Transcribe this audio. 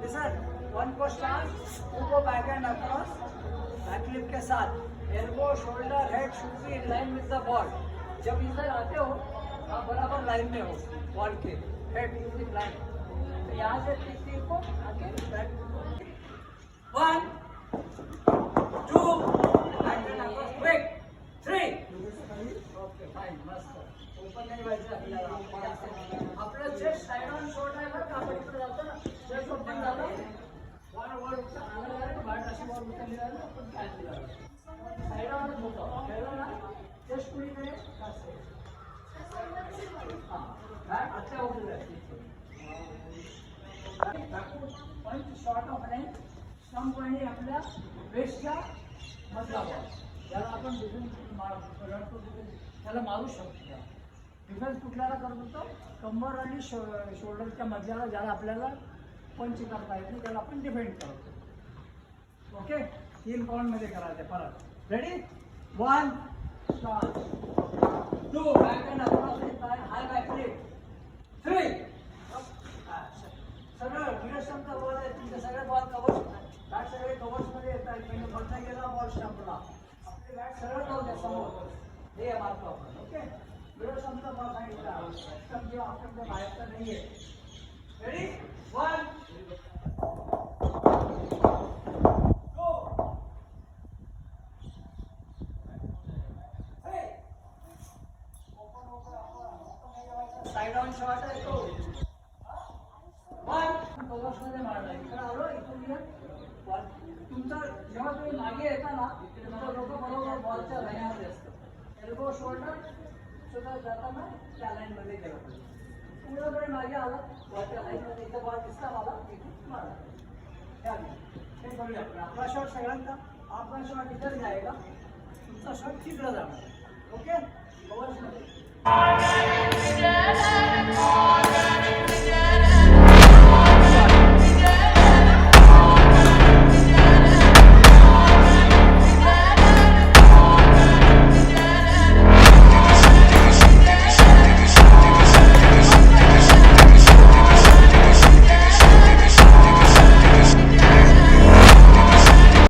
Listen, one को start, two को back and across, back flip के साथ, elbow, shoulder, head should be in line with the ball. जब इधर आते हो, आप बराबर लाइन में हो, ball K, head is in line. तो यहाँ से तीर को आगे back. 1, 2, back and across, quick. 3. Okay, fine, मस्त. ओपन नहीं व्हायचं आपल्याला. आपलं चेस्ट साइड ऑन शॉट आहे बरं का, आपण इकडे जातो ना, चेस्ट ओपन झालं. वर बाहेर अशी बॉल उचलली जाईल पण काय साइड ऑन होतं खेळलं ना, चेस्ट कुणीकडे हां आता उठलं पंच शॉट ऑफ नाही स्टंप आणि आपल्या वेस्टच्या मधला बॉल ज्याला आपण त्याला मारू शकतो. डिफेन्स कुठल्याला करत होतो, कंबर आणि शोल्डरच्या मधल्याला ज्याला आपल्याला पंच करता येत नाही त्याला आपण डिफेंड करतो. ओके, 3 पाऊंडमध्ये करायचं परत. Ready? 1, 2 back and across high back flip. 3 सगळं गिरस्टंपचा बॉल आहे, तुमचे सगळे बॉल कव्हर बॅट सगळे कव्हर्समध्ये येतात. म्हणजे बॉलचा गेला बॉल स्टंपला, आपली बॅट सरळ जाऊ द्या समोर, हे मारतो आपण. ओके, गिरस्टंपचा बॉल सांगितला, स्टंप जेव्हा आपण बाहेरचा नाही आहे. रेडी? 1, 2, 3. साइड ऑन शॉट आहे तो. 1 कव्हर्समध्ये मारला, इकडे आलो, इथून या. तुमचा जेव्हा तुम्ही मागे येता ना, तुमचं डोकं बरोबर बॉलच्या लाईनमध्ये असतं. एल्बो शोल्डर सुद्धा जाताना त्या लाईनमध्ये गेलं पाहिजे. पूर्णपणे मागे आला बॉलच्या लाईनमध्ये, इथं बॉल दिसला मला, इथून मारा. हे करूया आपण. आपला शॉट सगळ्यांचा, आपला शॉट इधर जाएगा, तुमचा शॉट तिकडं जाणार. ओके, कव्हर्समध्ये